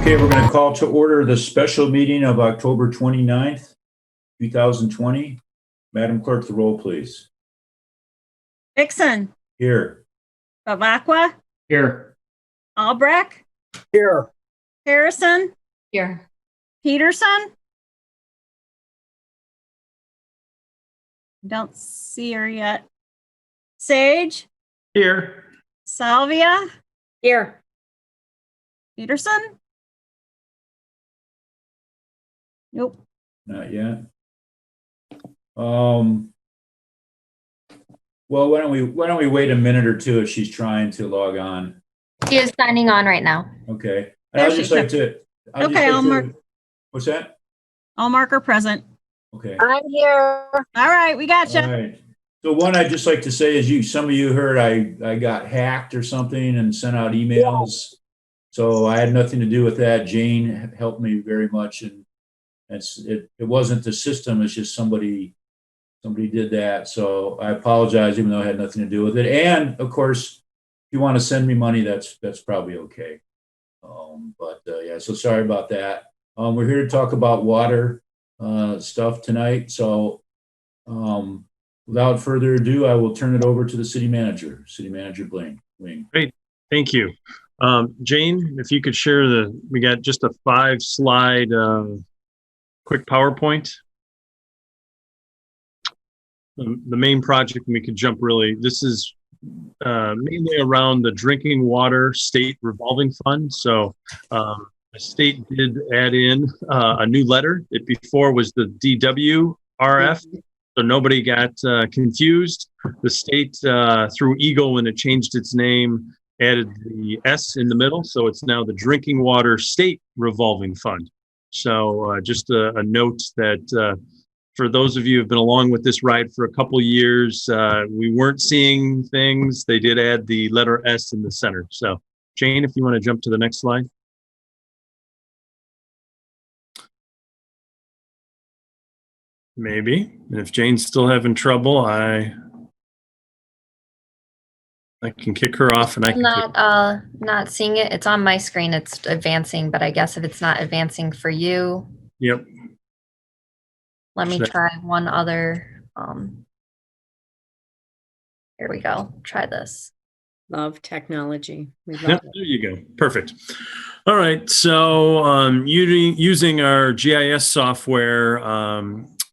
Okay, we're going to call to order the special meeting of October 29th, 2020. Madam Clerk, the roll, please. Dixon. Here. Bavacqua. Here. Albrecht. Here. Harrison. Here. Peterson. Don't see her yet. Sage. Here. Salvia. Here. Peterson. Nope. Not yet. Well, why don't we wait a minute or two if she's trying to log on? She is signing on right now. Okay. There I'd she just like to. I'll mark. What's that? I'll mark her present. Okay. I'm here. All right, we got you. All right. So one I'd just like to say is some of you heard I got hacked or something and sent out emails. So I had nothing to do with that. Jane helped me very much, and it wasn't the system. It's just somebody did that. So I apologize, even though I had nothing to do with it. And of course, if you want to send me money, that's probably okay. Yeah, so sorry about that. We're here to talk about water stuff tonight. So without further ado, I will turn it over to the city manager, Blaine. Great, thank you. Jane, if you could share we got just a 5-slide quick PowerPoint. The main project, and we could jump this is mainly around the drinking water state revolving fund. So the state did add in a new letter. It before was the DWRF, so nobody got confused. The state, through Eagle, when it changed its name, added the S in the middle, so it's now the Drinking Water State Revolving Fund. So just a note that for those of you who've been along with this ride for a couple years, we weren't seeing things. They did add the letter S in the center. So Jane, if you want to jump to the next slide. Maybe. And if Jane's still having trouble, I can kick her off, and I can not seeing it. It's on my screen. It's advancing, but I guess if it's not advancing for you. Yep. Let me try one other. Here we go. Try this. Love technology. We love Yep, it. there you go. Perfect. All right. So using our GIS software,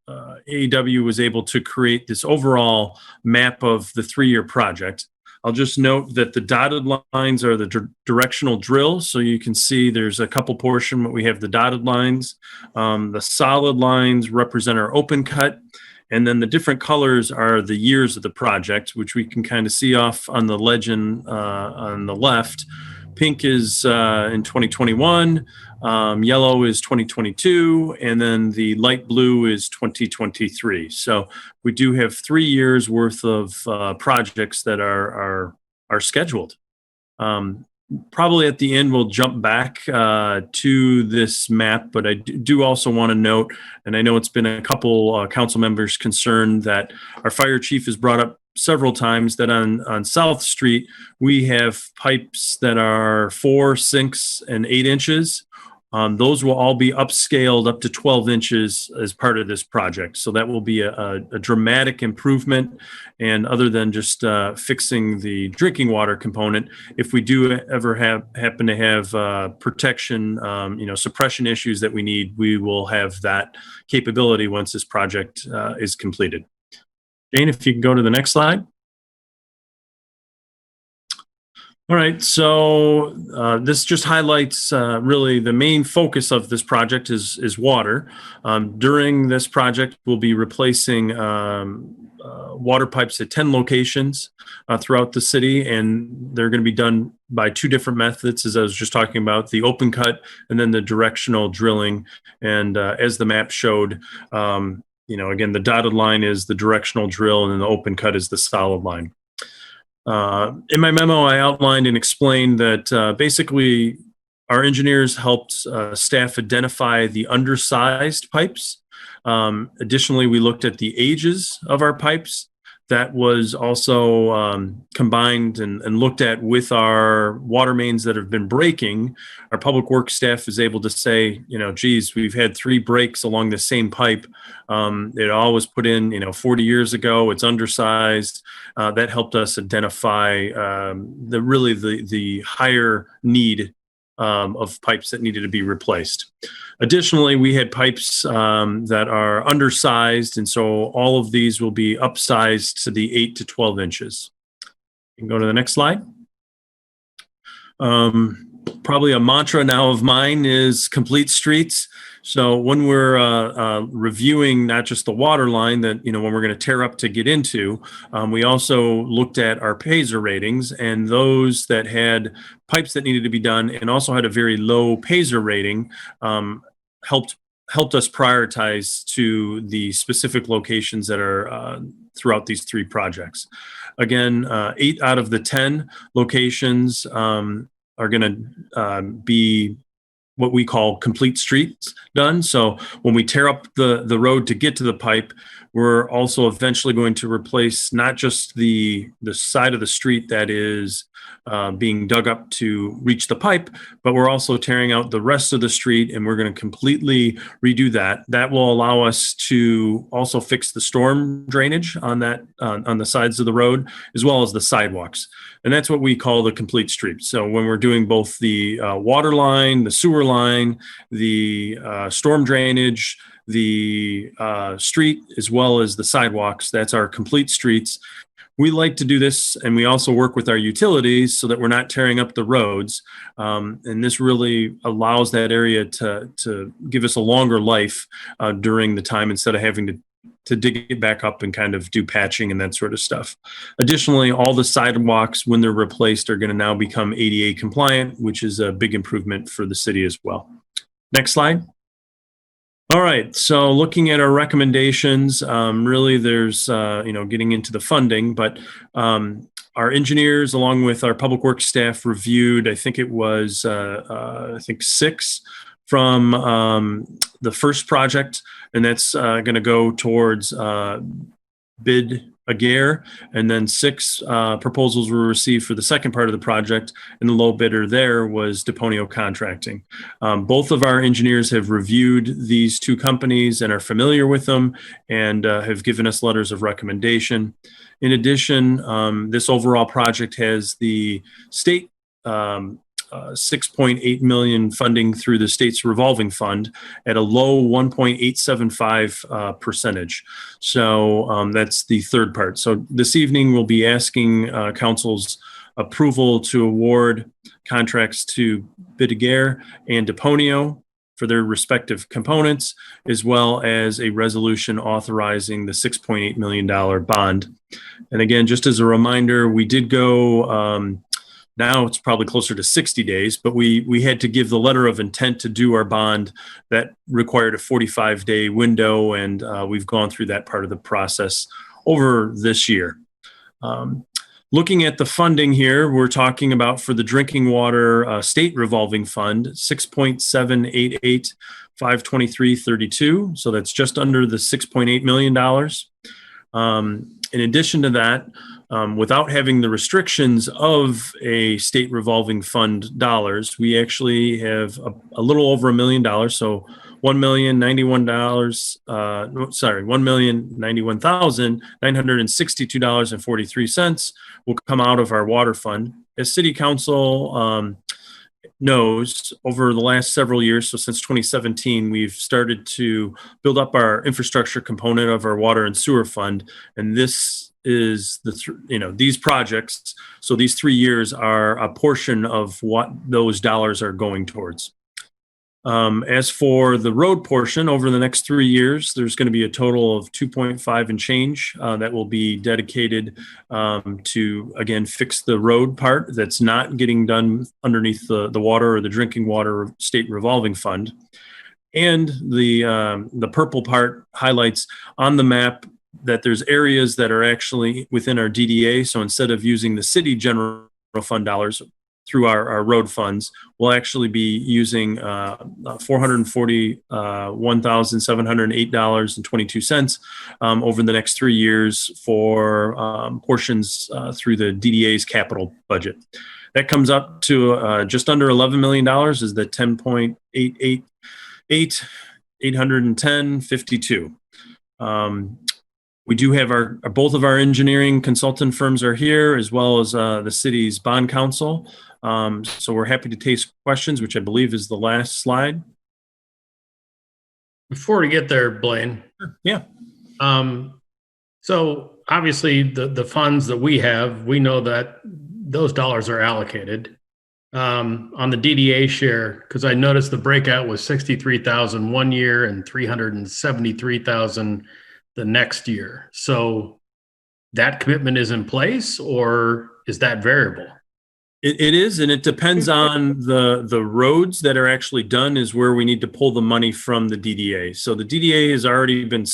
AEW was able to create this overall map of the 3-year project. I'll just note that the dotted lines are the directional drills. So you can see there's a couple portion, but we have the dotted lines. The solid lines represent our open cut. And then the different colors are the years of the project, which we can kind of see off on the legend on the left. Pink is in 2021, yellow is 2022, and then the light blue is 2023. So we do have 3 years worth of projects that are scheduled. Probably at the end, we'll jump back to this map, but I do also want to note, and I know it's been a couple council members concerned that our fire chief has brought up several times that on South Street, we have pipes that are 4, 6, and 8 inches. Those will all be upscaled up to 12 inches as part of this project. So that will be a dramatic improvement. And other than just fixing the drinking water component, if we do ever happen to have protection, suppression issues that we need, we will have that capability once this project is completed. Jane, if you can go to the next slide. All right, so this just highlights really the main focus of this project is water. During this project, we'll be replacing water pipes at 10 locations throughout the city, and they're going to be done by 2 different methods, as I was just talking about, the open cut and then the directional drilling. And as the map showed, again, the dotted line is the directional drill, and then the open cut is the solid line. In my memo, I outlined and explained that basically our engineers helped staff identify the undersized pipes. Additionally, we looked at the ages of our pipes. that was also combined and looked at with our water mains that have been breaking. Our public works staff is able to say, geez, we've had 3 breaks along the same pipe. It all was put in, 40 years ago. It's undersized. That helped us identify the higher need of pipes that needed to be replaced. Additionally, we had pipes that are undersized, and so all of these will be upsized to the 8 to 12 inches. You can go to the next slide. Probably a mantra now of mine is complete streets. So when we're reviewing not just the water line that, when we're going to tear up to get into, we also looked at our PASER ratings, and those that had pipes that needed to be done and also had a very low PASER rating helped us prioritize to the specific locations that are throughout these 3 projects. Again, 8 out of the 10 locations are going to be what we call complete streets done. So when we tear up the road to get to the pipe, we're also eventually going to replace not just the side of the street that is being dug up to reach the pipe, but we're also tearing out the rest of the street, and we're going to completely redo that. That will allow us to also fix the storm drainage on the sides of the road, as well as the sidewalks. And that's what we call the complete street. So when we're doing both the water line, the sewer line, the storm drainage, the street, as well as the sidewalks, that's our complete streets. We like to do this, and we also work with our utilities so that we're not tearing up the roads. And this really allows that area to give us a longer life during the time, instead of having to dig it back up and kind of do patching and that sort of stuff. Additionally, all the sidewalks, when they're replaced, are going to now become ADA compliant, which is a big improvement for the city as well. Next slide. All right, so looking at our recommendations, really there's, getting into the funding, but our engineers, along with our public works staff, reviewed, I think it was, 6 from the first project, and that's going to go towards bid Aguirre, and then 6 proposals were received for the second part of the project, and the low bidder there was Deponio Contracting. Both of our engineers have reviewed these 2 companies and are familiar with them, and have given us letters of recommendation. In addition, this overall project has the state $6.8 million funding through the state's revolving fund at a low 1.875 percentage. So that's the third part. So this evening we'll be asking council's approval to award contracts to Bidagare and Deponio for their respective components, as well as a resolution authorizing the $6.8 million bond. And again, just as a reminder, we did go now it's probably closer to 60 days, but we had to give the letter of intent to do our bond. That required a 45-day window, and we've gone through that part of the process over this year. Looking at the funding here, we're talking about, for the drinking water state revolving fund, $6.788,523.32. So that's just under the $6.8 million. In addition to that, without having the restrictions of a state revolving fund dollars, we actually have a little over $1 million. So $1,091,962.43 will come out of our water fund. As City Council knows, over the last several years, so since 2017, we've started to build up our infrastructure component of our water and sewer fund, and this is these projects. So these 3 years are a portion of what those dollars are going towards. As for the road portion, over the next 3 years, there's going to be a total of 2.5 and change that will be dedicated to, again, fix the road part that's not getting done underneath the water or the drinking water state revolving fund. And the purple part highlights on the map that there's areas that are actually within our DDA. So instead of using the city general fund dollars, through our road funds. We'll actually be using $441,708.22 over the next 3 years for portions through the DDA's capital budget. That comes up to just under $11 million is the 10.888,810.52. We do have both of our engineering consultant firms are here, as well as the city's bond counsel. So we're happy to take questions, which I believe is the last slide. Before we get there, Blaine. Yeah. So obviously the funds that we have, we know that those dollars are allocated. On the DDA share, because I noticed the breakout was 63,000 one year and 373,000 the next year. So that commitment is in place, or is that variable? It is, and it depends on the roads that are actually done is where we need to pull the money from the DDA. So the DDA has already been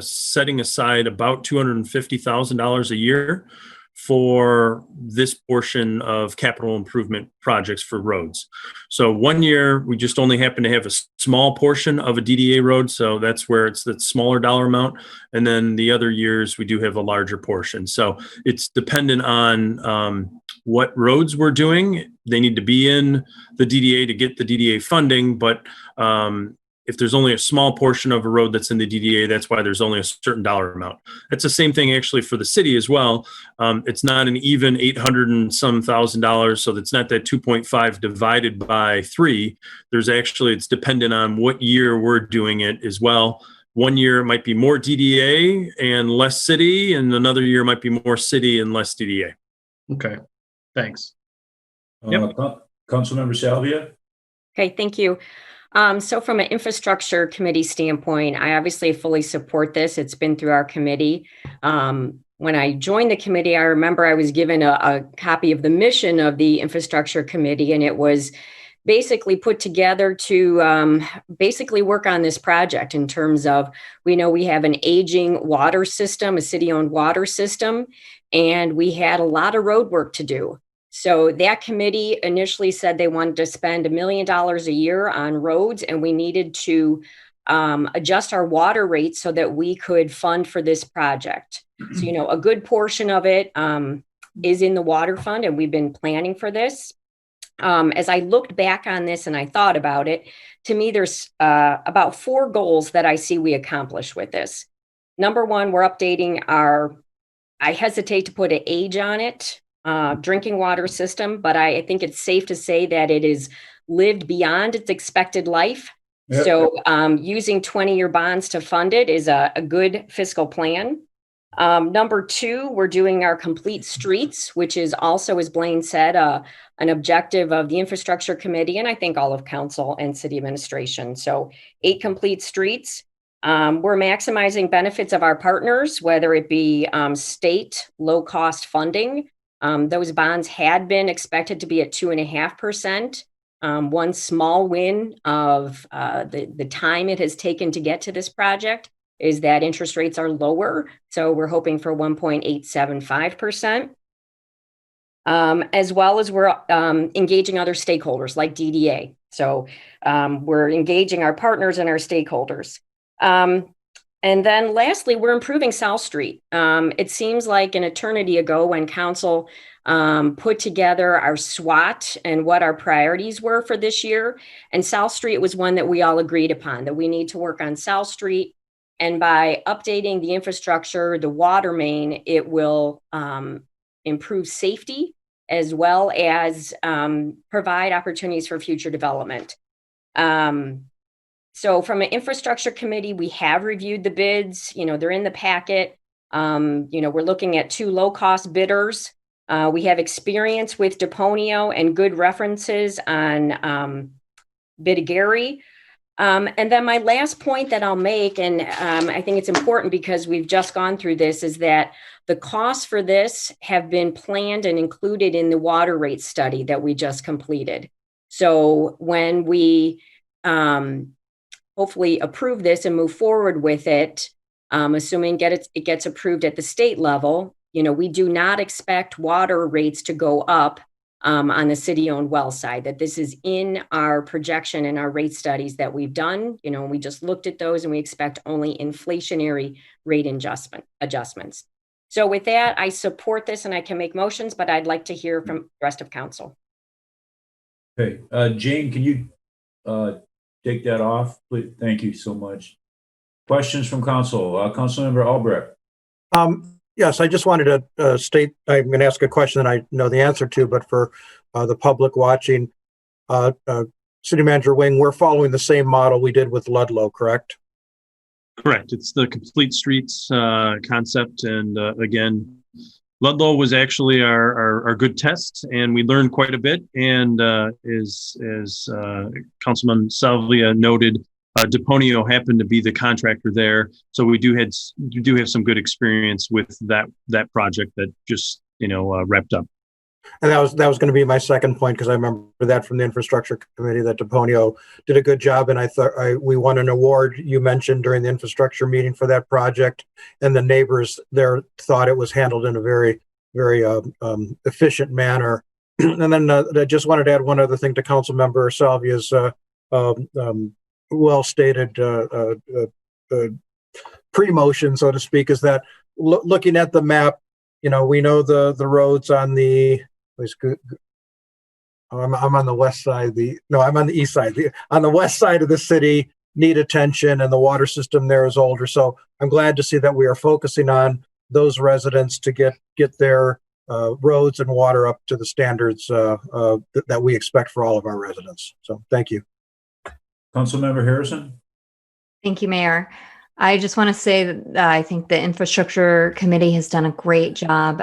setting aside about $250,000 a year for this portion of capital improvement projects for roads. So 1 year, we just only happen to have a small portion of a DDA road. So that's where it's the smaller dollar amount. And then the other years, we do have a larger portion. So it's dependent on what roads we're doing. They need to be in the DDA to get the DDA funding. But if there's only a small portion of a road that's in the DDA, that's why there's only a certain dollar amount. That's the same thing actually for the city as well. It's not an even 800 and some $1,000. So that's not that 2.5 divided by 3. There's actually, it's dependent on what year we're doing it as well. 1 year it might be more DDA and less city, and another year might be more city and less DDA. Okay, thanks. Councilmember Salvia? Okay, thank you. So from an infrastructure committee standpoint, I obviously fully support this. It's been through our committee. When I joined the committee, I remember I was given a copy of the mission of the infrastructure committee, and it was basically put together to basically work on this project in terms of, we know we have an aging water system, a city-owned water system, and we had a lot of road work to do. So that committee initially said they wanted to spend $1 million a year on roads, and we needed to adjust our water rates so that we could fund for this project. So, you know, a good portion of it is in the water fund, and we've been planning for this. As I looked back on this and I thought about it, to me, there's about 4 goals that I see we accomplish with this. Number one, we're updating our, I hesitate to put an age on it, drinking water system, but I think it's safe to say that it is lived beyond its expected life. Yep. So using 20-year bonds to fund it is a good fiscal plan. Number 2, we're doing our complete streets, which is also, as Blaine said, an objective of the infrastructure committee, and I think all of council and city administration. So 8 complete streets. We're maximizing benefits of our partners, whether it be state low-cost funding. Those bonds had been expected to be at 2.5%. One small win of the time it has taken to get to this project is that interest rates are lower. So we're hoping for 1.875%. As well as we're engaging other stakeholders like DDA. So we're engaging our partners and our stakeholders. And then lastly, we're improving South Street. It seems like an eternity ago when council put together our SWOT and what our priorities were for this year. And South Street was one that we all agreed upon, that we need to work on South Street. And by updating the infrastructure, the water main, it will improve safety as well as provide opportunities for future development. So from an infrastructure committee, we have reviewed the bids. You know, they're in the packet. You know, we're looking at 2 low-cost bidders. We have experience with Deponio and good references on Bidigary. And then my last point that I'll make, and I think it's important because we've just gone through this, is that the costs for this have been planned and included in the water rate study that we just completed. So when we hopefully approve this and move forward with it, assuming it gets approved at the state level, you know, we do not expect water rates to go up on the city-owned well side, that this is in our projection and our rate studies that we've done. You know, we just looked at those and we expect only inflationary rate adjustments. So with that, I support this and I can make motions, but I'd like to hear from the rest of council. Okay, Jane, can you take that off, please? Thank you so much. Questions from council. Councilmember Albrecht. Yes, I just wanted to state, I'm going to ask a question that I know the answer to, but for the public watching, City Manager Wing, we're following the same model we did with Ludlow, correct? Correct. It's the complete streets concept. And again, Ludlow was actually our good test, and we learned quite a bit. And as Councilman Salvia noted, Deponio happened to be the contractor there, so we do have some good experience with that project that just wrapped up. And that was going to be my second point, because I remember that from the infrastructure committee that Deponio did a good job, and I thought we won an award you mentioned during the infrastructure meeting for that project, and the neighbors there thought it was handled in a very, very efficient manner. And then I just wanted to add one other thing to Councilmember Salvia's well-stated pre-motion, so to speak, is that looking at the map, we know the roads on the, I'm on the west side, I'm on the east side. On the west side of the city need attention, and the water system there is older. So I'm glad to see that we are focusing on those residents to get their roads and water up to the standards that we expect for all of our residents. So thank you. Councilmember Harrison. Thank you, Mayor. I just want to say that I think the infrastructure committee has done a great job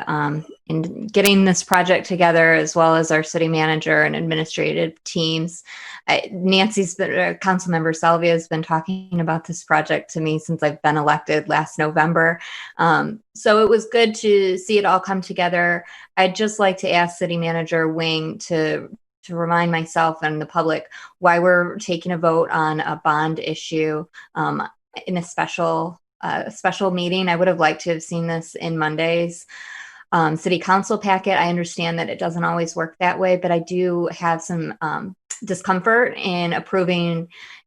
in getting this project together, as well as our city manager and administrative teams. Councilmember Salvia has been talking about this project to me since I've been elected last November. So it was good to see it all come together. I'd just like to ask City Manager Wing to remind myself and the public why we're taking a vote on a bond issue in a special meeting. I would have liked to have seen this in Monday's city council packet. I understand that it doesn't always work that way, but I do have some discomfort in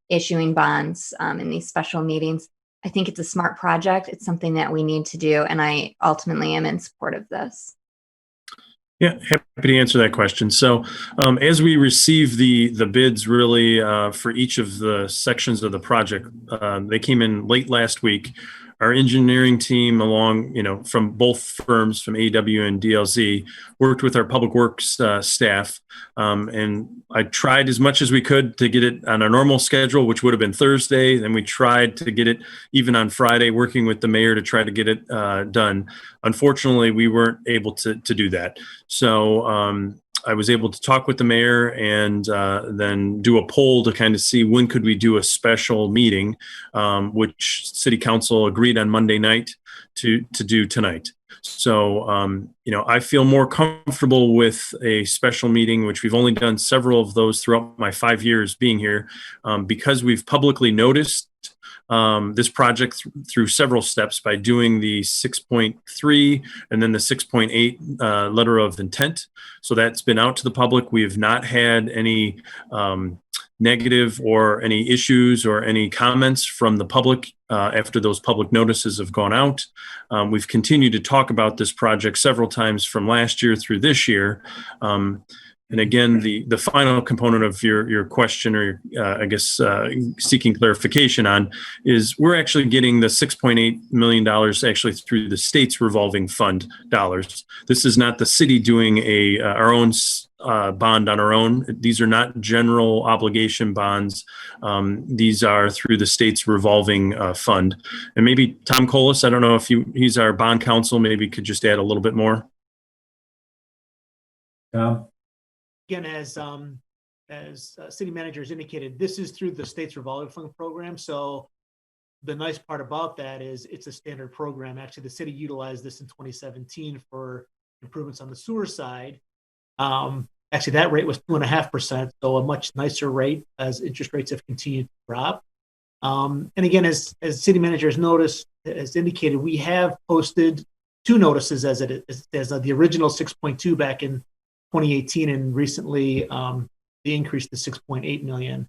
issuing bonds in these special meetings. I think it's a smart project. It's something that we need to do, and I ultimately am in support of this. Yeah, happy to answer that question. So as we receive the bids really for each of the sections of the project, they came in late last week. Our engineering team, along, from both firms, from AEW and DLZ, worked with our public works staff. And I tried as much as we could to get it on our normal schedule, which would have been Thursday. Then we tried to get it even on Friday, working with the mayor to try to get it done. Unfortunately, we weren't able to do that. So I was able to talk with the mayor and then do a poll to kind of see when could we do a special meeting, which City Council agreed on Monday night to do tonight. So, I feel more comfortable with a special meeting, which we've only done several of those throughout my 5 years being here, because we've publicly noticed this project through several steps by doing the 6.3 and then the 6.8 letter of intent. So that's been out to the public. We have not had any negative or any issues or any comments from the public after those public notices have gone out. We've continued to talk about this project several times from last year through this year. And again, the final component of your question, or seeking clarification on, is we're actually getting the $6.8 million actually through the state's revolving fund dollars. This is not the city doing our own bond on our own. These are not general obligation bonds. These are through the state's revolving fund. And maybe Tom Colas, I don't know if he's our bond counsel, maybe could just add a little bit more. Tom? Again, as city managers indicated, this is through the state's revolving fund program. So the nice part about that is it's a standard program. Actually, the city utilized this in 2017 for improvements on the sewer side. Actually, that rate was 2.5%, so a much nicer rate as interest rates have continued to drop. And again, as city managers noticed, as indicated, we have posted 2 notices as the original 6.2 back in 2018, and recently the increase to 6.8 million.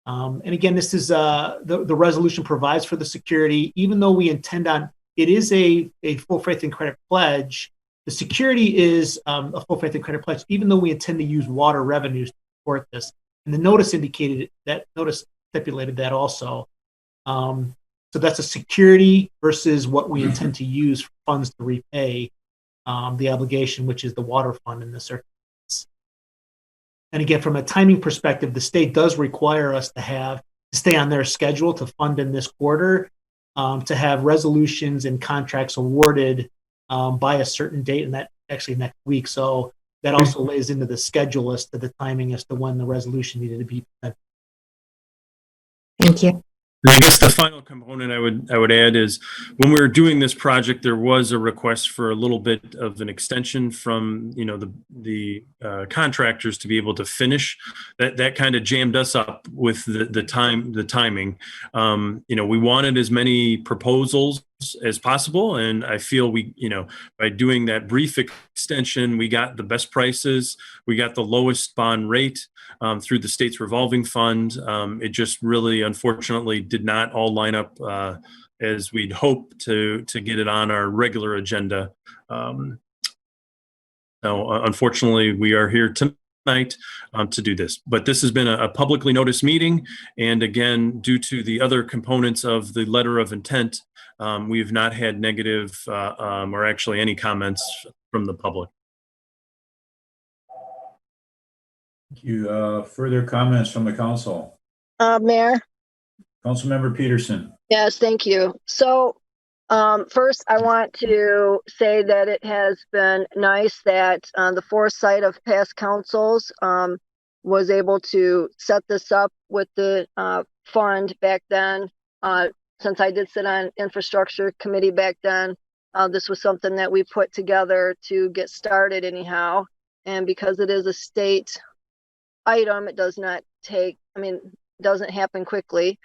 And again, this is the resolution provides for the security, even though we intend on, it is a full faith and credit pledge. The security is a full faith and credit pledge, even though we intend to use water revenues to support this. And the notice indicated that, notice stipulated that also. So that's a security versus what we intend to use for funds to repay the obligation, which is the water fund in this circumstance. And again, from a timing perspective, the state does require us to stay on their schedule to fund in this quarter, to have resolutions and contracts awarded by a certain date, and that actually next week. So that also lays into the schedule as to the timing as to when the resolution needed to be presented. Thank you. And I guess the final component I would add is when we were doing this project, there was a request for a little bit of an extension from, you know, the contractors to be able to finish. That kind of jammed us up with the timing. You know, we wanted as many proposals as possible, and I feel we, you know, by doing that brief extension, we got the best prices, we got the lowest bond rate through the state's revolving fund. It just really, unfortunately, did not all line up as we'd hoped to get it on our regular agenda. So unfortunately, we are here tonight to do this, but this has been a publicly noticed meeting, and again, due to the other components of the letter of intent, we have not had negative or actually any comments from the public. Thank you. Further comments from the council? Mayor? Councilmember Peterson. Yes, thank you. So first, I want to say that it has been nice that the foresight of past councils was able to set this up with the fund back then. Since I did sit on infrastructure committee back then, this was something that we put together to get started anyhow. And because it is a state item, it does not take, doesn't happen quickly.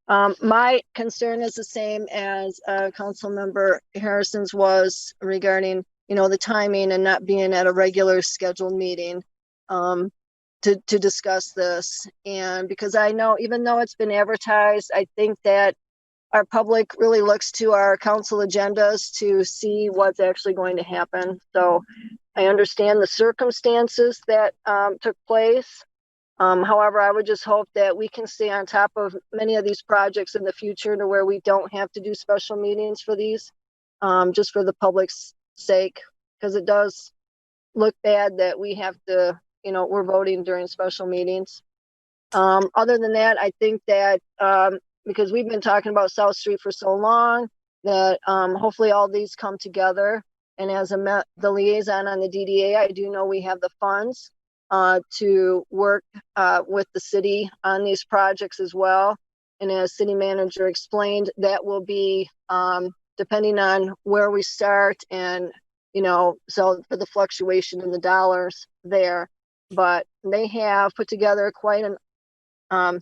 My concern is the same as Councilmember Harrison's was regarding, the timing and not being at a regular scheduled meeting to discuss this. And because I know, even though it's been advertised, I think that our public really looks to our council agendas to see what's actually going to happen. So I understand the circumstances that took place. However, I would just hope that we can stay on top of many of these projects in the future to where we don't have to do special meetings for these, just for the public's sake, because it does look bad that we have to, we're voting during special meetings. Other than that, I think that because we've been talking about South Street for so long, that hopefully all these come together. And as the liaison on the DDA, I do know we have the funds to work with the city on these projects as well. And as city manager explained, that will be depending on where we start and, so for the fluctuation in the dollars there. But they have put together quite an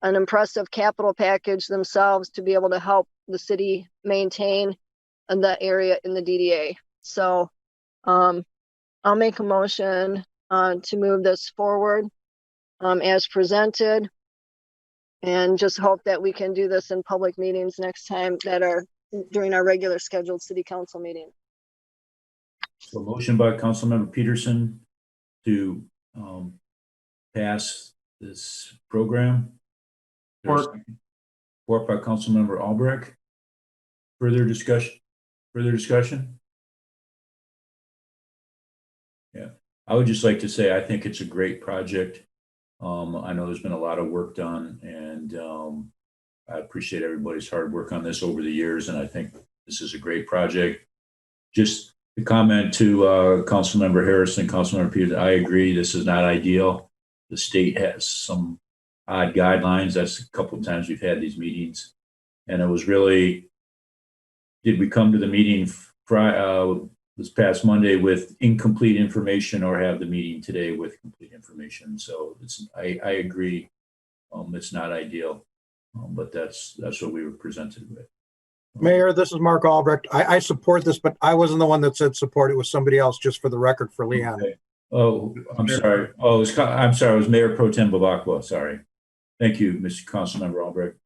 impressive capital package themselves to be able to help the city maintain the area in the DDA. So I'll make a motion to move this forward as presented, and just hope that we can do this in public meetings next time that are during our regular scheduled city council meeting. So motion by Councilmember Peterson to pass this program. Support by Councilmember Albrecht. Further discussion? Yeah, I would just like to say, I think it's a great project. I know there's been a lot of work done, and I appreciate everybody's hard work on this over the years, and I think this is a great project. Just to comment to Councilmember Harrison, Councilmember Peters, I agree, this is not ideal. The state has some odd guidelines. That's a couple of times we've had these meetings, and it was really, did we come to the meeting this past Monday with incomplete information, or have the meeting today with complete information? So I agree, it's not ideal, but that's what we were presented with. Mayor, this is Mark Albrecht. I support this, but I wasn't the one that said support. It was somebody else, just for the record, for Leon. Oh, I'm sorry. Oh, I'm sorry. It was Mayor Pro Tem Bavacqua. Sorry. Thank you, Mr. Councilmember Albrecht.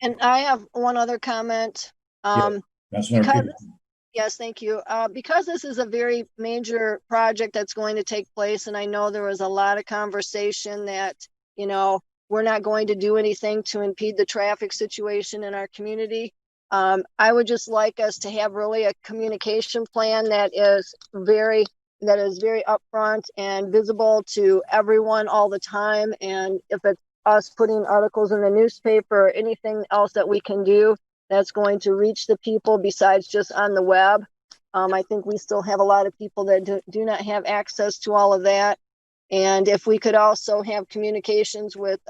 And I have one other comment. Councilmember Because, Peterson. yes, thank you. Because this is a very major project that's going to take place, and I know there was a lot of conversation that, you know, we're not going to do anything to impede the traffic situation in our community. I would just like us to have really a communication plan that is very upfront and visible to everyone all the time. And if it's us putting articles in the newspaper or anything else that we can do that's going to reach the people besides just on the web. I think we still have a lot of people that do not have access to all of that. And if we could also have communications with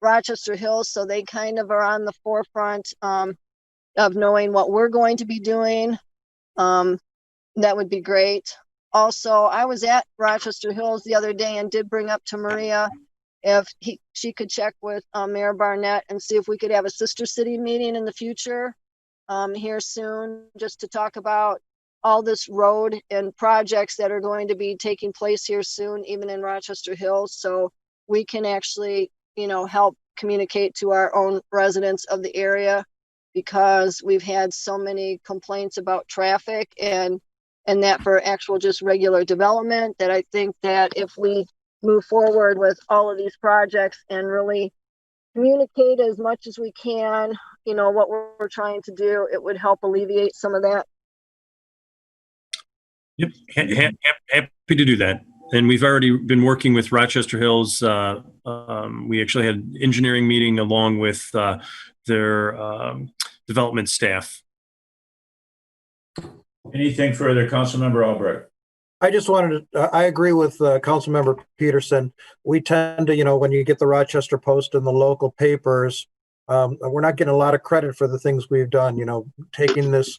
Rochester Hills, so they kind of are on the forefront of knowing what we're going to be doing, that would be great. Also, I was at Rochester Hills the other day and did bring up to Maria if she could check with Mayor Barnett and see if we could have a sister city meeting in the future here soon, just to talk about all this road and projects that are going to be taking place here soon, even in Rochester Hills. So we can actually, you know, help communicate to our own residents of the area, because we've had so many complaints about traffic and that for actual just regular development, that I think that if we move forward with all of these projects and really communicate as much as we can, you know, what we're trying to do, it would help alleviate some of that. Yep, happy to do that. And we've already been working with Rochester Hills. We actually had an engineering meeting along with their development staff. Anything further, Councilmember Albrecht? I just wanted to, I agree with Councilmember Peterson. We tend to, you know, when you get the Rochester Post and the local papers, we're not getting a lot of credit for the things we've done, you know, taking this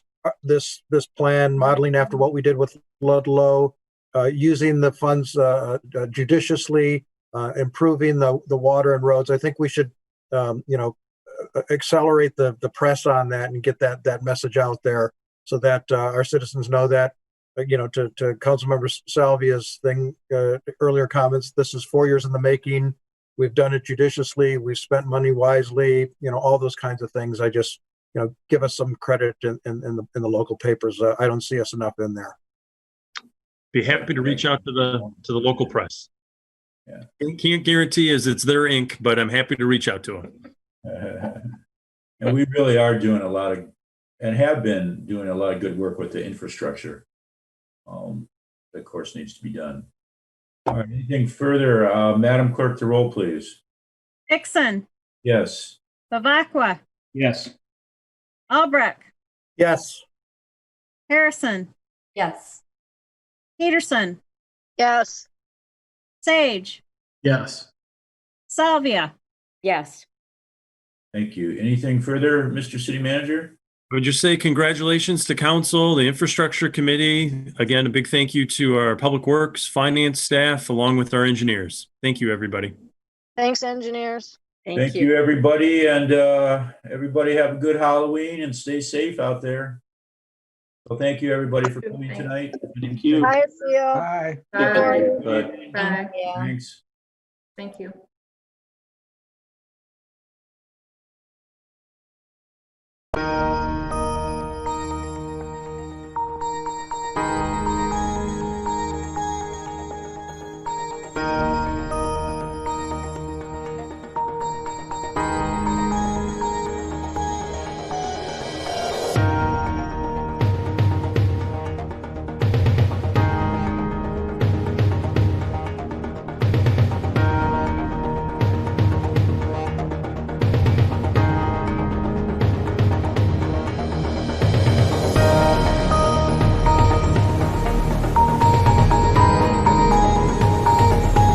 plan, modeling after what we did with Ludlow, using the funds judiciously, improving the water and roads. I think we should, you know, accelerate the press on that and get that message out there so that our citizens know that. You know, to Councilmember Salvia's earlier comments, this is 4 years in the making. We've done it judiciously. We've spent money wisely. You know, all those kinds of things. I just, you know, give us some credit in the local papers. I don't see us enough in there. Be happy to reach out to the local press. Yeah. Can't guarantee as it's their ink, but I'm happy to reach out to them. And we really are doing a lot of, and have been doing a lot of good work with the infrastructure. That, of course, needs to be done. All right, anything further? Madam Clerk, the roll, please. Dixon, Yes. Bavacqua, Yes. Albrecht, Yes. Harrison, Yes. Peterson, Yes. Sage, Yes. Salvia. Yes. Thank you. Anything further, Mr. City Manager? I would just say congratulations to council, the infrastructure committee. Again, a big thank you to our public works, finance staff, along with our engineers. Thank you, everybody. Thanks, engineers. Thank you, everybody. And everybody have a good Halloween and stay safe out there. So thank you, everybody, for coming tonight. Thank you. Bye, Theo. Bye. Good. Yeah. Thanks. Thank you.